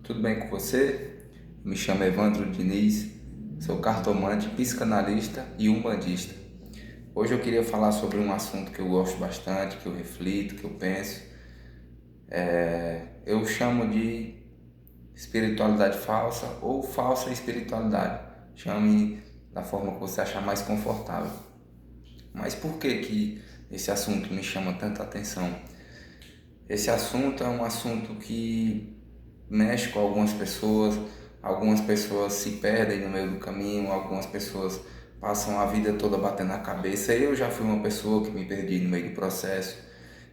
Tudo bem com você? Me chamo Evandro Diniz, sou cartomante, psicanalista e umbandista. Hoje eu queria falar sobre um assunto que eu gosto bastante, que eu reflito, que eu penso. Eu chamo de espiritualidade falsa ou falsa espiritualidade. Chame da forma que você achar mais confortável. Mas por que esse assunto me chama tanta atenção? Esse assunto é um assunto que mexe com algumas pessoas se perdem no meio do caminho, algumas pessoas passam a vida toda batendo na cabeça. Eu já fui uma pessoa que me perdi no meio do processo,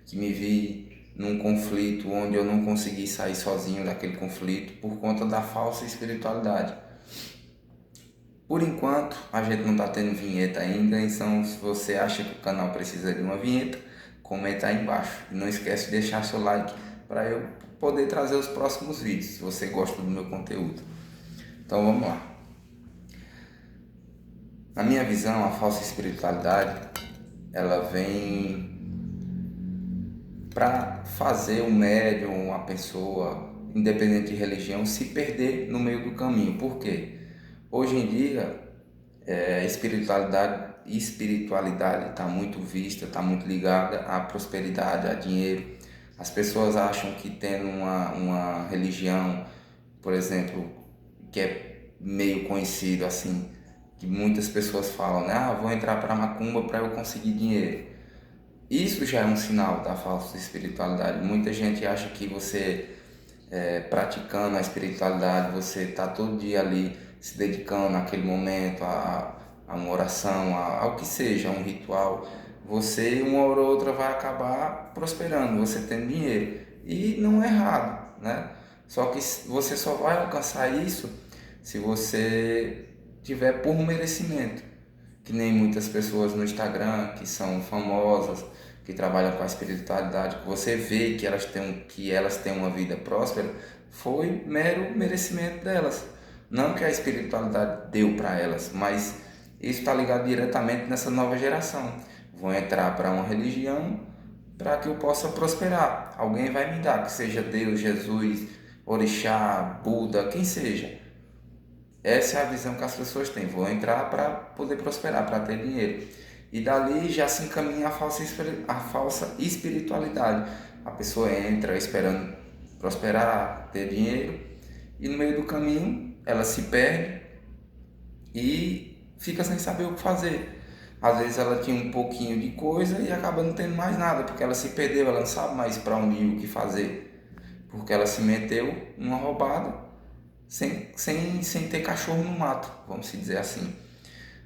que me vi num conflito onde eu não consegui sair sozinho daquele conflito por conta da falsa espiritualidade. Por enquanto, a gente não está tendo vinheta ainda, então se você acha que o canal precisa de uma vinheta, comenta aí embaixo. E não esquece de deixar seu like para eu poder trazer os próximos vídeos, se você gosta do meu conteúdo. Então vamos lá. Na minha visão, a falsa espiritualidade, ela vem para fazer o médium, a pessoa, independente de religião, se perder no meio do caminho. Por quê? Hoje em dia, a espiritualidade está muito vista, está muito ligada à prosperidade, a dinheiro. As pessoas acham que tendo uma religião, por exemplo, que é meio conhecido assim, que muitas pessoas falam, né? Vou entrar para a macumba para eu conseguir dinheiro. Isso já é um sinal da falsa espiritualidade. Muita gente acha que você, praticando a espiritualidade, você está todo dia ali se dedicando naquele momento a uma oração, ao que seja, a um ritual. Você, uma hora ou outra, vai acabar prosperando, você tendo dinheiro. E não é errado, né? Só que você só vai alcançar isso se você tiver por merecimento. Que nem muitas pessoas no Instagram que são famosas, que trabalham com a espiritualidade, que você vê que elas têm uma vida próspera, foi mero merecimento delas. Não que a espiritualidade deu para elas, mas isso está ligado diretamente nessa nova geração. Vou entrar para uma religião para que eu possa prosperar. Alguém vai me dar, que seja Deus, Jesus, Orixá, Buda, quem seja. Essa é a visão que as pessoas têm. Vou entrar para poder prosperar, para ter dinheiro. E dali já se encaminha a falsa espiritualidade. A pessoa entra esperando prosperar, ter dinheiro, e no meio do caminho ela se perde e fica sem saber o que fazer. Às vezes ela tinha um pouquinho de coisa e acaba não tendo mais nada, porque ela se perdeu, ela não sabe mais para onde ir, o que fazer, porque ela se meteu numa roubada sem ter cachorro no mato, vamos dizer assim.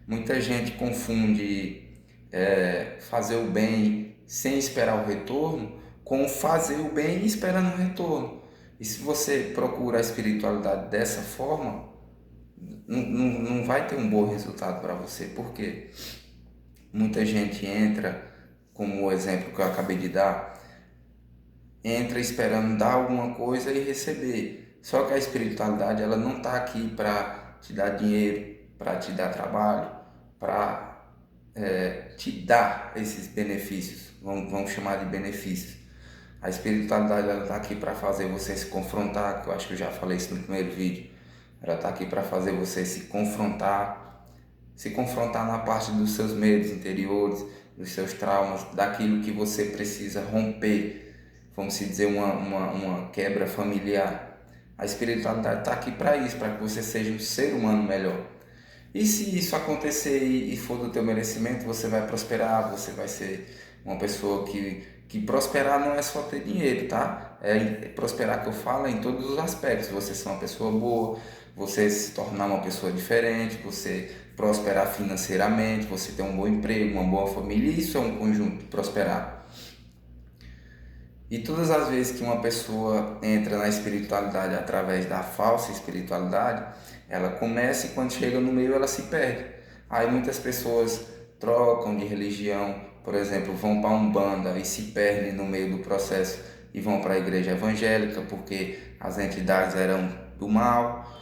Muita gente confunde fazer o bem sem esperar o retorno com fazer o bem esperando o retorno. E se você procura a espiritualidade dessa forma, não vai ter um bom resultado para você. Por quê? Muita gente entra, como o exemplo que eu acabei de dar, entra esperando dar alguma coisa e receber. Só que a espiritualidade, ela não está aqui para te dar dinheiro, para te dar trabalho, para te dar esses benefícios, vamos chamar de benefícios. A espiritualidade está aqui para fazer você se confrontar, que eu acho que eu já falei isso no primeiro vídeo. Ela está aqui para fazer você se confrontar na parte dos seus medos interiores, dos seus traumas, daquilo que você precisa romper, vamos dizer, uma quebra familiar. A espiritualidade está aqui para isso, para que você seja um ser humano melhor. E se isso acontecer e for do teu merecimento, você vai prosperar, você vai ser uma pessoa que prosperar não é só ter dinheiro, tá? Prosperar que eu falo em todos os aspectos. Você ser uma pessoa boa, você se tornar uma pessoa diferente, você prosperar financeiramente, você ter um bom emprego, uma boa família. Isso é um conjunto de prosperar. E todas as vezes que uma pessoa entra na espiritualidade através da falsa espiritualidade, ela começa e quando chega no meio ela se perde. Aí muitas pessoas trocam de religião, por exemplo, vão para a Umbanda e se perdem no meio do processo e vão para a igreja evangélica porque as entidades eram do mal,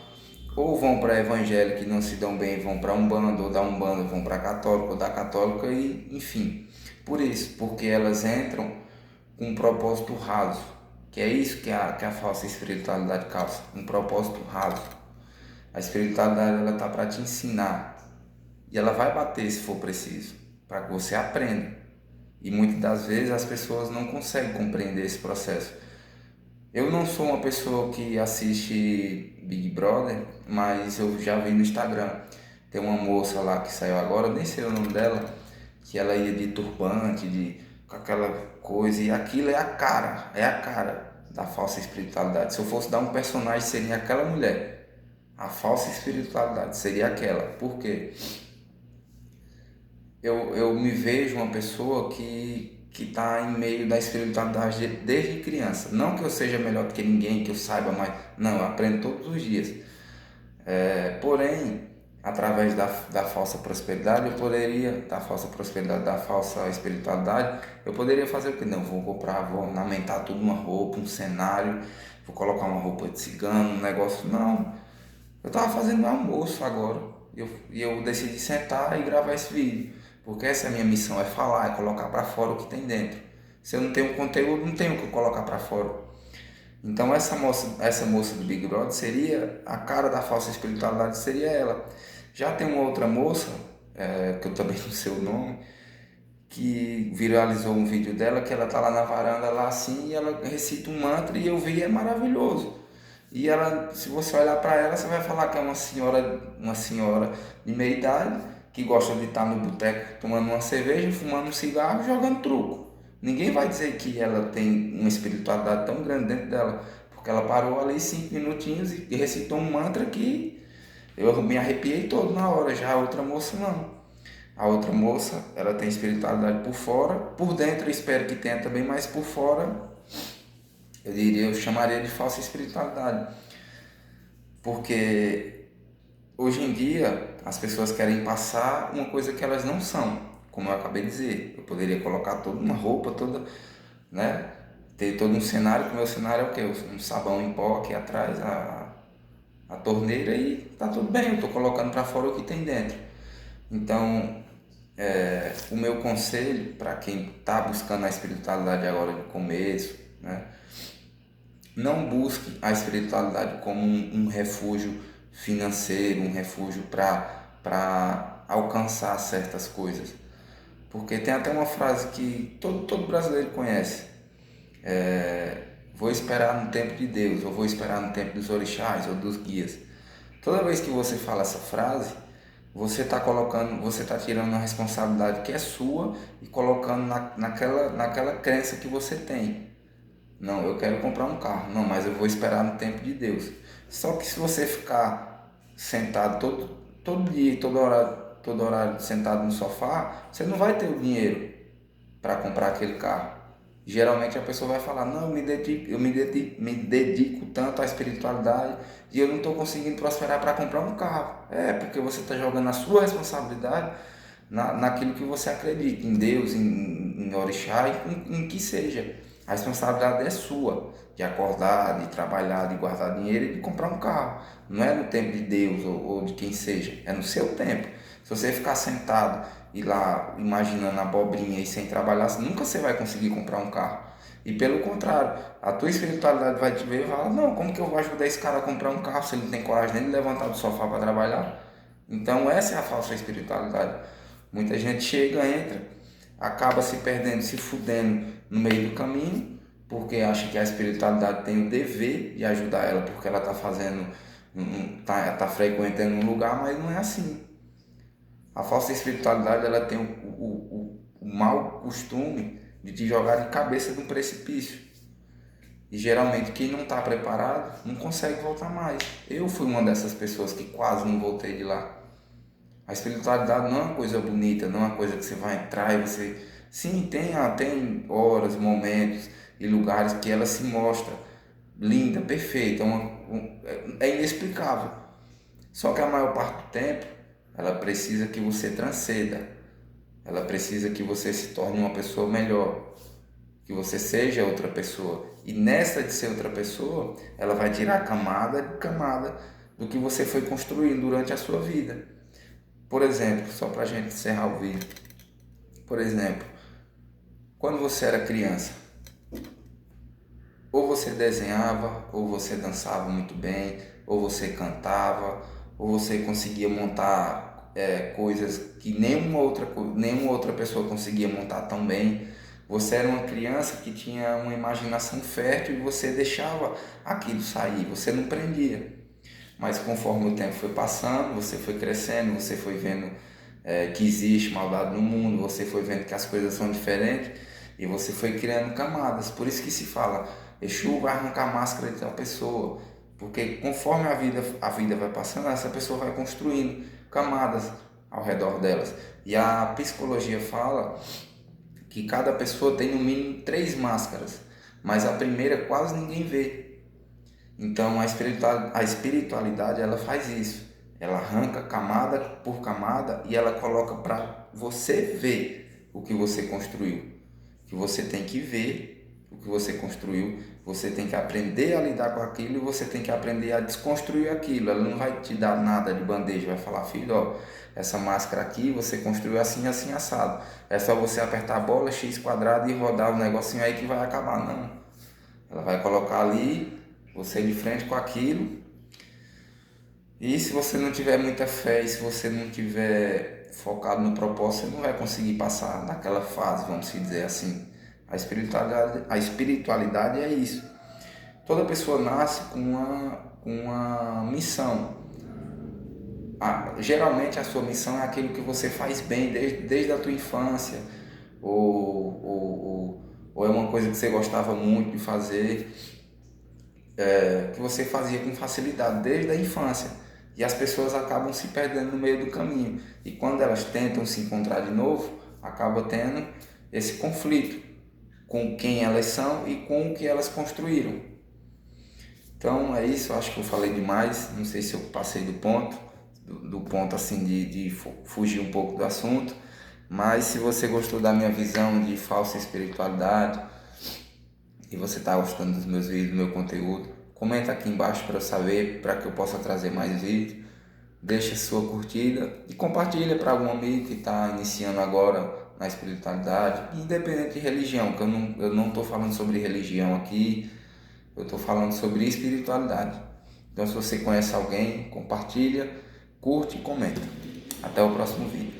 ou vão para a evangélica e não se dão bem, vão para a Umbanda, ou da Umbanda vão para a católica, ou da católica, e enfim. Por isso, porque elas entram com um propósito raso, que é isso que a falsa espiritualidade causa, um propósito raso. A espiritualidade ela tá para te ensinar e ela vai bater se for preciso, para que você aprenda. E muitas das vezes as pessoas não conseguem compreender esse processo. Eu não sou uma pessoa que assiste Big Brother, mas eu já vi no Instagram. Tem uma moça lá que saiu agora, eu nem sei o nome dela, que ela ia de turbante, com aquela coisa, e aquilo é a cara da falsa espiritualidade. Se eu fosse dar um personagem, seria aquela mulher. A falsa espiritualidade seria aquela. Por quê? Eu me vejo uma pessoa que está em meio da espiritualidade desde criança. Não que eu seja melhor do que ninguém, que eu saiba mais. Não, eu aprendo todos os dias. Porém, através da falsa prosperidade, da falsa prosperidade, da falsa espiritualidade, eu poderia fazer o que? Não, vou comprar, vou ornamentar tudo uma roupa, um cenário, vou colocar uma roupa de cigano, um negócio. Não, eu estava fazendo meu almoço agora e eu decidi sentar e gravar esse vídeo, porque essa é a minha missão, é falar, é colocar para fora o que tem dentro. Se eu não tenho conteúdo, não tenho o que colocar para fora. Então essa moça do Big Brother seria a cara da falsa espiritualidade, seria ela. Já tem uma outra moça, que eu também não sei o nome, que viralizou um vídeo dela, que ela tá lá na varanda lá assim, e ela recita um mantra e eu vi, é maravilhoso. E ela, se você olhar para ela, você vai falar que é uma senhora de meia idade, que gosta de estar no boteco tomando uma cerveja, fumando um cigarro, jogando truco. Ninguém vai dizer que ela tem uma espiritualidade tão grande dentro dela, porque ela parou ali 5 minutinhos e recitou um mantra que eu me arrepiei todo na hora. Já a outra moça não. A outra moça, ela tem espiritualidade por fora, por dentro eu espero que tenha também, mas por fora eu chamaria de falsa espiritualidade. Porque hoje em dia as pessoas querem passar uma coisa que elas não são, como eu acabei de dizer. Eu poderia colocar toda uma roupa, né? Ter todo um cenário, que o meu cenário é o quê? Um sabão em pó aqui atrás, a torneira, e tá tudo bem, eu estou colocando para fora o que tem dentro. Então, o meu conselho para quem está buscando a espiritualidade agora de começo, né? Não busque a espiritualidade como um refúgio financeiro, um refúgio para alcançar certas coisas. Porque tem até uma frase que todo brasileiro conhece. Vou esperar no tempo de Deus, ou vou esperar no tempo dos orixás ou dos guias. Toda vez que você fala essa frase, você está tirando uma responsabilidade que é sua e colocando naquela crença que você tem. Não, eu quero comprar um carro. Não, mas eu vou esperar no tempo de Deus. Só que se você ficar sentado todo dia, todo horário sentado no sofá, você não vai ter o dinheiro para comprar aquele carro. Geralmente a pessoa vai falar, não, me dedico tanto à espiritualidade e eu não estou conseguindo prosperar para comprar um carro. Porque você está jogando a sua responsabilidade naquilo que você acredita, em Deus, em orixá, em que seja. A responsabilidade é sua, de acordar, de trabalhar, de guardar dinheiro e de comprar um carro. Não é no tempo de Deus ou de quem seja, é no seu tempo. Se você ficar sentado e lá imaginando abobrinha e sem trabalhar, nunca você vai conseguir comprar um carro. E pelo contrário, a tua espiritualidade vai te ver e falar, não, como que eu vou ajudar esse cara a comprar um carro se ele não tem coragem nem de levantar do sofá para trabalhar? Então essa é a falsa espiritualidade. Muita gente chega, entra, acaba se perdendo, se fudendo no meio do caminho, porque acha que a espiritualidade tem o dever de ajudar ela, porque ela está fazendo, tá frequentando um lugar, mas não é assim. A falsa espiritualidade ela tem o mau costume de te jogar de cabeça de um precipício. E geralmente quem não está preparado não consegue voltar mais. Eu fui uma dessas pessoas que quase não voltei de lá. A espiritualidade não é uma coisa bonita, não é uma coisa que você vai entrar e você... Sim, tem horas, momentos e lugares que ela se mostra linda, perfeita, é inexplicável. Só que a maior parte do tempo, ela precisa que você transcenda. Ela precisa que você se torne uma pessoa melhor, que você seja outra pessoa. E nessa de ser outra pessoa, ela vai tirar camada de camada do que você foi construindo durante a sua vida. Por exemplo, só para a gente encerrar o vídeo. Por exemplo, quando você era criança, ou você desenhava, ou você dançava muito bem, ou você cantava, ou você conseguia montar coisas que nenhuma outra pessoa conseguia montar tão bem. Você era uma criança que tinha uma imaginação fértil e você deixava aquilo sair, você não prendia. Mas conforme o tempo foi passando, você foi crescendo, você foi vendo que existe maldade no mundo, você foi vendo que as coisas são diferentes e você foi criando camadas. Por isso que se fala, Exu vai arrancar a máscara de tal pessoa, porque conforme a vida vai passando, essa pessoa vai construindo camadas ao redor delas. E a psicologia fala que cada pessoa tem no mínimo 3 máscaras, mas a primeira quase ninguém vê. Então a espiritualidade ela faz isso. Ela arranca camada por camada e ela coloca para você ver o que você construiu. Que você tem que ver o que você construiu, você tem que aprender a lidar com aquilo e você tem que aprender a desconstruir aquilo. Ela não vai te dar nada de bandeja, vai falar, filho, ó, essa máscara aqui você construiu assim, assim, assado. É só você apertar a bola X quadrado e rodar o negocinho aí que vai acabar. Não. Ela vai colocar ali você de frente com aquilo. E se você não tiver muita fé e se você não tiver focado no propósito, você não vai conseguir passar naquela fase, vamos dizer assim. A espiritualidade é isso. Toda pessoa nasce com uma missão. Geralmente a sua missão é aquilo que você faz bem desde a tua infância, ou é uma coisa que você gostava muito de fazer, que você fazia com facilidade desde a infância. E as pessoas acabam se perdendo no meio do caminho. E quando elas tentam se encontrar de novo, acaba tendo esse conflito com quem elas são e com o que elas construíram. Então é isso, acho que eu falei demais, não sei se eu passei do ponto assim de fugir um pouco do assunto, mas se você gostou da minha visão de falsa espiritualidade e você está gostando dos meus vídeos, do meu conteúdo, comenta aqui embaixo para eu saber, para que eu possa trazer mais vídeos. Deixa sua curtida e compartilha para algum amigo que está iniciando agora na espiritualidade, independente de religião, que eu não estou falando sobre religião aqui, eu estou falando sobre espiritualidade. Então se você conhece alguém, compartilha, curte e comenta. Até o próximo vídeo.